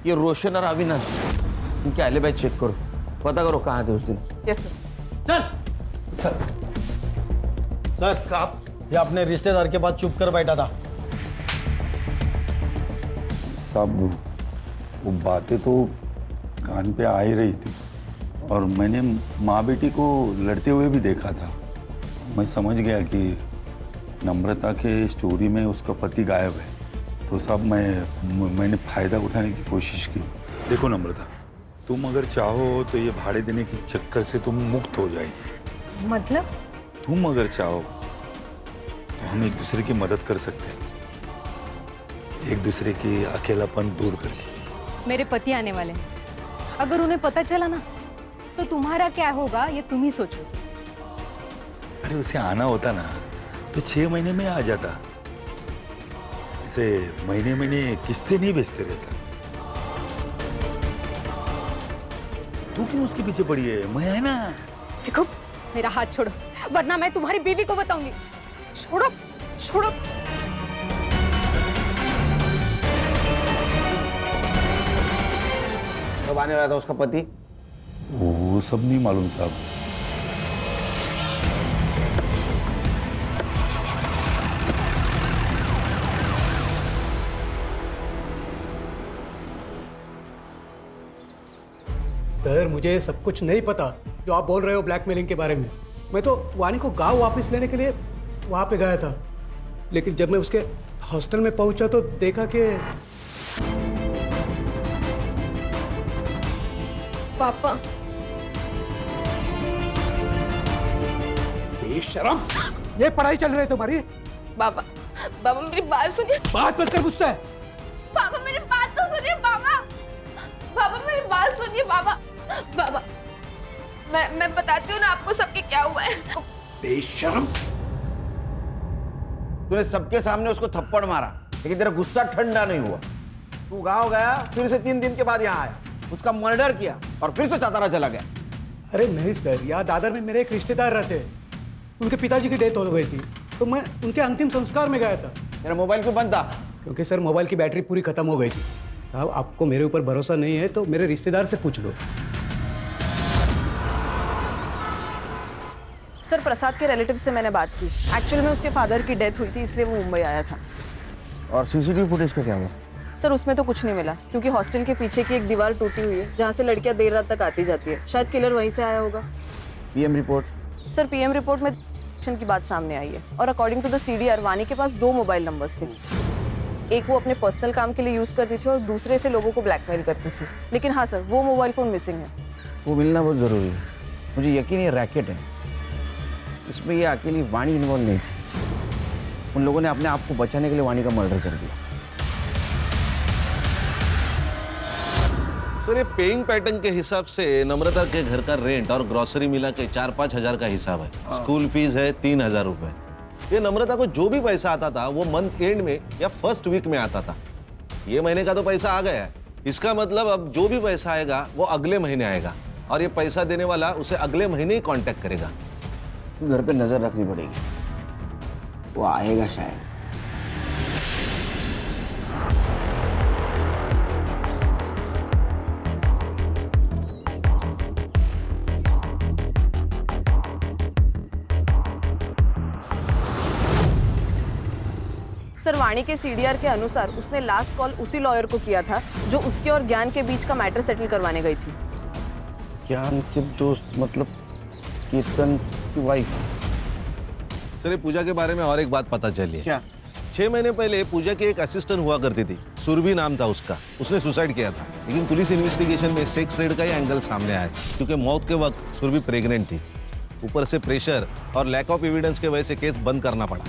Speaker 9: ये रोशन और अविनाश, इनके एलिबाई चेक करो, पता करो कहाँ थे उस दिन।
Speaker 11: Yes sir.
Speaker 18: चल सर साहब, ये अपने रिश्तेदार के पास चुप कर बैठा था।
Speaker 16: सब वो बातें तो कान पे आ ही रही थी और मैंने माँ बेटी को लड़ते हुए भी देखा था। मैं समझ गया कि नम्रता के स्टोरी में उसका पति गायब है, तो सब मैंने फ़ायदा उठाने की कोशिश की। देखो नम्रता, तुम अगर चाहो तो ये भाड़े देने के चक्कर से तुम मुक्त हो जाएगी।
Speaker 3: मतलब?
Speaker 16: तुम अगर चाहो तो हम एक दूसरे की मदद कर सकते हैं, एक दूसरे की अकेलापन दूर करके।
Speaker 3: मेरे पति आने वाले हैं, अगर उन्हें पता चला ना तो तुम्हारा क्या होगा ये तुम ही सोचो।
Speaker 16: अरे उसे आना होता ना तो 6 महीने में आ जाता, इसे महीने महीने किस्तें नहीं बेचते रहता। तू क्यों उसके पीछे पड़ी है? मैं है ना।
Speaker 3: देखो, मेरा हाथ छोड़ो वरना मैं तुम्हारी बीवी को बताऊंगी। छोड़ो छोड़ो।
Speaker 9: कब आने वाला था उसका पति?
Speaker 16: वो सब नहीं मालूम साहब।
Speaker 4: सर, मुझे सब कुछ नहीं पता जो आप बोल रहे हो ब्लैकमेलिंग के बारे में। मैं तो वानी को गांव वापस लेने के लिए वहां पे गया था, लेकिन जब मैं उसके हॉस्टल में पहुंचा तो देखा कि
Speaker 1: पापा,
Speaker 4: बेशरम, ये पढ़ाई चल रही है तुम्हारी?
Speaker 6: बाबा, बाबा मेरी बात सुनिए।
Speaker 4: बात मत कर मुझसे।
Speaker 6: बाबा मेरी बात तो सुनिए। बाबा, बाबा मेरी बात सुनिए। बाबा, बाबा, मैं बताती हूँ ना आपको सबके क्या हुआ है।
Speaker 4: बेशरम,
Speaker 9: तूने सबके सामने उसको थप्पड़ मारा, लेकिन तेरा गुस्सा ठंडा नहीं हुआ। तू गाँव गया, फिर से 3 दिन के बाद यहाँ आया, उसका मर्डर किया और फिर से चतरा चला गया।
Speaker 4: अरे नहीं सर, यहाँ दादर में मेरे एक रिश्तेदार रहते हैं, उनके पिताजी की डेथ हो गई थी, तो मैं उनके अंतिम संस्कार में गया था।
Speaker 9: मेरा मोबाइल क्यों बंद था?
Speaker 4: क्योंकि सर मोबाइल की बैटरी पूरी खत्म हो गई थी। साहब आपको मेरे ऊपर भरोसा नहीं है तो मेरे रिश्तेदार से पूछ लो।
Speaker 11: सर प्रसाद के रिलेटिव से मैंने बात की। एक्चुअली में उसके फादर की डेथ हुई थी, इसलिए वो मुंबई आया था।
Speaker 9: और सीसीटीवी फुटेज का क्या हुआ?
Speaker 11: सर उसमें तो कुछ नहीं मिला, क्योंकि हॉस्टल के पीछे की एक दीवार टूटी हुई है जहाँ से लड़कियां देर रात तक आती जाती है। शायद किलर वहीं से आया होगा।
Speaker 9: PM report?
Speaker 11: Sir PM report में की बात सामने आई है, और अकॉर्डिंग टू द सीडीआर वानी के पास 2 मोबाइल नंबर्स थे। एक वो अपने पर्सनल काम के लिए यूज करती थी और दूसरे से लोगों को ब्लैकमेल करती थी। लेकिन हाँ सर, वो मोबाइल फोन मिसिंग है।
Speaker 9: वो मिलना बहुत जरूरी है। मुझे यकीन है रैकेट है, इसमें ये अकेली वाणी इन्वॉल्व नहीं थी। उन लोगों ने अपने आप को बचाने के लिए वाणी का मर्डर कर दिया।
Speaker 14: सर ये पेइंग पैटर्न के हिसाब से नम्रता के घर का रेंट और ग्रोसरी मिला के 4-5 हजार का हिसाब है। स्कूल फीस है 3,000 रुपए। ये नम्रता को जो भी पैसा आता था वो मंथ एंड में या फर्स्ट वीक में आता था। ये महीने का तो पैसा आ गया है, इसका मतलब अब जो भी पैसा आएगा वो अगले महीने आएगा, और ये पैसा देने वाला उसे अगले महीने ही कांटेक्ट करेगा।
Speaker 9: घर पे नजर रखनी पड़ेगी, वो आएगा शायद।
Speaker 11: सर वाणी के सीडीआर के अनुसार उसने लास्ट कॉल उसी लॉयर को किया था जो उसके और ज्ञान के बीच का मैटर सेटल करवाने गई थी।
Speaker 9: ज्ञान के दोस्त मतलब कीर्तन की वाइफ?
Speaker 14: सर ये पूजा के बारे में और एक बात पता चली है।
Speaker 9: क्या?
Speaker 14: 6 महीने पहले पूजा की एक असिस्टेंट हुआ करती थी, सुरभि नाम था उसका। उसने सुसाइड किया था, लेकिन पुलिस इन्वेस्टिगेशन में सेक्स ट्रेड का ही एंगल सामने आया, क्योंकि मौत के वक्त सुरभि प्रेग्नेंट थी। ऊपर से प्रेशर और लैक ऑफ एविडेंस के वजह से केस बंद करना पड़ा।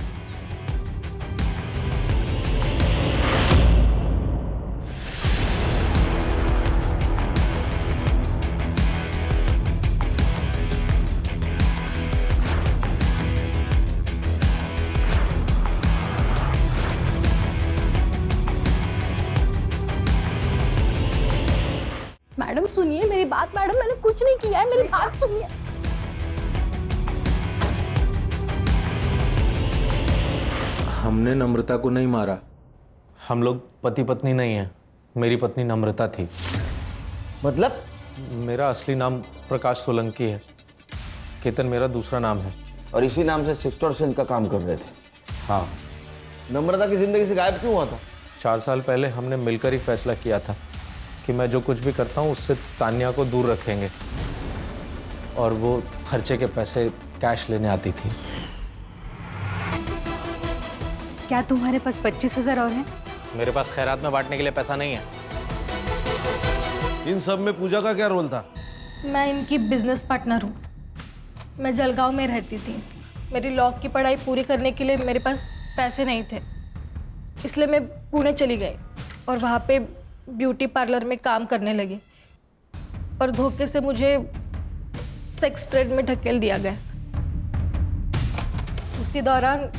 Speaker 13: मैडम सुनिए मेरी बात। मैडम मैंने कुछ नहीं किया है, मेरी बात सुनिए।
Speaker 7: हमने नम्रता को नहीं मारा। हम लोग पति पत्नी नहीं हैं। मेरी पत्नी नम्रता थी।
Speaker 9: मतलब?
Speaker 7: मेरा असली नाम प्रकाश सोलंकी है, केतन मेरा दूसरा नाम है।
Speaker 9: और इसी नाम से सेक्सटॉर्शन का काम कर रहे थे?
Speaker 7: हाँ।
Speaker 9: नम्रता की जिंदगी से गायब क्यों हुआ था?
Speaker 7: 4 साल पहले हमने मिलकर ही फैसला किया था कि मैं जो कुछ भी करता हूँ उससे तान्या को दूर रखेंगे, और वो खर्चे के पैसे कैश लेने आती थी।
Speaker 3: क्या तुम्हारे पास 25,000 और हैं?
Speaker 7: मेरे पास खैरात में बांटने के लिए पैसा नहीं है।
Speaker 14: इन सब में पूजा का क्या रोल था?
Speaker 13: मैं इनकी बिजनेस पार्टनर हूँ। मैं जलगांव में रहती थी। मेरी लॉ की पढ़ाई पूरी करने के लिए मेरे पास पैसे नहीं थे, इसलिए मैं पुणे चली गई और वहाँ पे ब्यूटी पार्लर में काम करने लगी, और धोखे से मुझे सेक्स ट्रेड में ढकेल दिया गया। उसी दौरान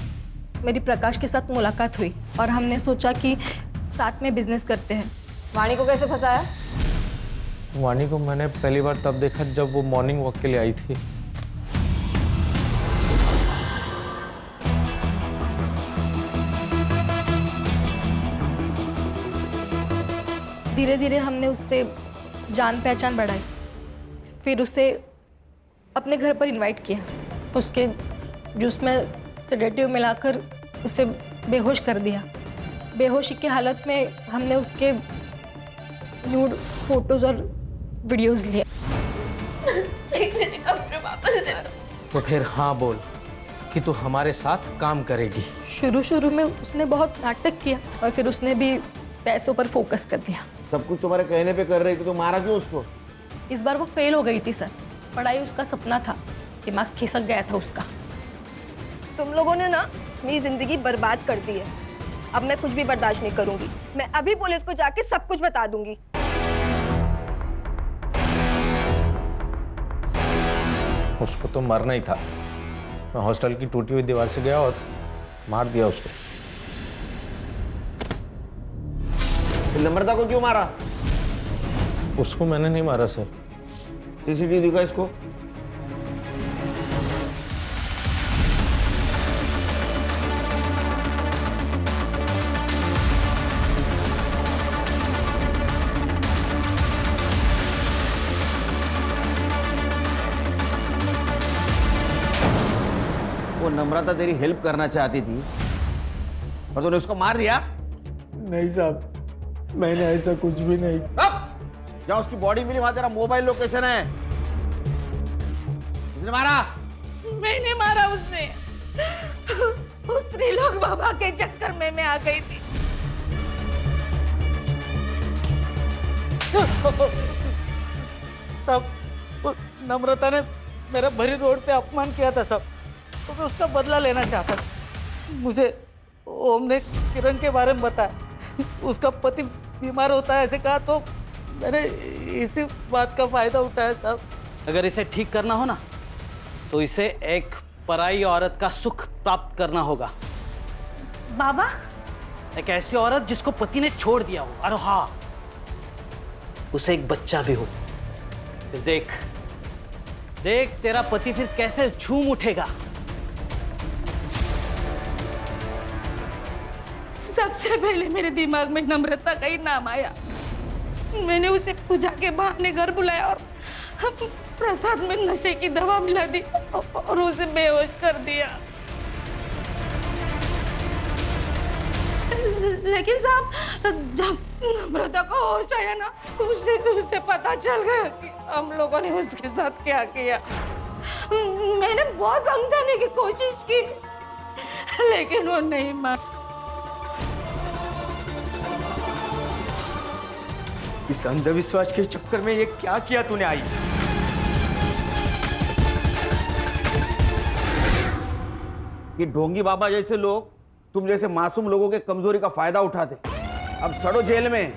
Speaker 13: मेरी प्रकाश के साथ मुलाकात हुई और हमने सोचा कि साथ में बिजनेस करते हैं।
Speaker 11: वाणी को कैसे फंसाया?
Speaker 7: वाणी को मैंने पहली बार तब देखा जब वो मॉर्निंग वॉक के लिए आई थी।
Speaker 13: धीरे धीरे हमने उससे जान पहचान बढ़ाई, फिर उसे अपने घर पर इनवाइट किया। उसके जूस में सेडेटिव मिलाकर उसे बेहोश कर दिया। बेहोशी की हालत में हमने उसके न्यूड फोटोज और वीडियोस लिए।
Speaker 7: तो फिर हाँ बोल कि तू हमारे साथ काम करेगी।
Speaker 13: शुरू में उसने बहुत नाटक किया और फिर उसने भी पैसों पर फोकस कर दिया।
Speaker 9: सब कुछ तुम्हारे कहने पे कर रही थी तो मारा क्यों उसको?
Speaker 13: इस बार वो फेल हो गई थी सर। पढ़ाई उसका सपना था, दिमाग खिसक गया था उसका।
Speaker 1: तुम लोगों ने ना मेरी जिंदगी बर्बाद कर दी है। अब मैं कुछ भी बर्दाश्त नहीं करूंगी। मैं अभी पुलिस को जाके सब कुछ बता दूंगी।
Speaker 7: उसको तो मरना ही था। मैं हॉस्टल की टूटी हुई दीवार से गया और मार दिया उसको।
Speaker 9: फिर नम्रता को क्यों मारा?
Speaker 7: उसको मैंने नहीं मारा सर।
Speaker 9: सीसीटीवी दिखा इसको। वो नम्रता तेरी हेल्प करना चाहती थी और तूने उसको मार दिया?
Speaker 19: नहीं साहब, मैंने ऐसा कुछ भी नहीं।
Speaker 9: जहाँ उसकी बॉडी मिली वहां तेरा मोबाइल लोकेशन है। किसने मारा?
Speaker 12: मैंने मारा उसने। उस त्रिलोक बाबा के चक्कर में मैं आ गई थी।
Speaker 5: सब नम्रता ने मेरा भरी रोड पे अपमान किया था सब, तो मैं उसका बदला लेना चाहता था। मुझे ओम ने किरण के बारे में बताया, उसका पति बीमार होता है ऐसे कहा, तो मैंने इसी बात का फायदा उठाया साहब। अगर इसे ठीक करना हो ना तो इसे एक पराई औरत का सुख प्राप्त करना होगा।
Speaker 12: बाबा?
Speaker 5: एक ऐसी औरत जिसको पति ने छोड़ दिया हो, और हाँ, उसे एक बच्चा भी हो। फिर देख तेरा पति फिर कैसे झूम उठेगा।
Speaker 12: सबसे पहले मेरे दिमाग में नम्रता का ही नाम आया। मैंने उसे पूजा के बहाने घर बुलाया और प्रसाद में नशे की दवा मिला दी और उसे बेहोश कर दिया। लेकिन साहब, जब नम्रता को होश आया ना, उसे पता चल गया कि हम लोगों ने उसके साथ क्या किया। मैंने बहुत समझाने की कोशिश की, लेकिन वो नहीं मान।
Speaker 18: इस अंधविश्वास के चक्कर में ये क्या किया तूने आई?
Speaker 9: कि ढोंगी बाबा जैसे लोग तुम जैसे मासूम लोगों के कमजोरी का फायदा उठाते, अब सड़ो जेल में।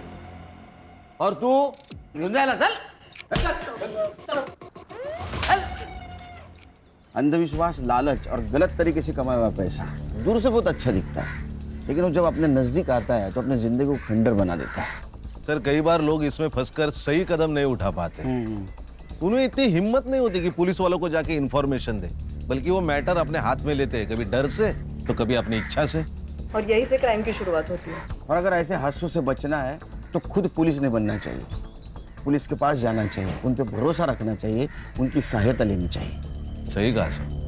Speaker 9: और तू चल। अंधविश्वास, लालच और गलत तरीके से कमाया हुआ पैसा दूर से बहुत अच्छा दिखता है, लेकिन वो जब अपने नजदीक आता है तो अपने जिंदगी को खंडर बना देता है।
Speaker 14: सर, कई बार लोग इसमें फंसकर सही कदम नहीं उठा पाते। उन्हें इतनी हिम्मत नहीं होती कि पुलिस वालों को जाके इंफॉर्मेशन दे, बल्कि वो मैटर अपने हाथ में लेते हैं, कभी डर से तो कभी अपनी इच्छा से।
Speaker 11: और यही से क्राइम की शुरुआत होती है।
Speaker 9: और अगर ऐसे हादसों से बचना है तो खुद पुलिस नहीं बनना चाहिए, पुलिस के पास जाना चाहिए, उन पर भरोसा रखना चाहिए, उनकी सहायता लेनी चाहिए।
Speaker 14: सही कहा सर।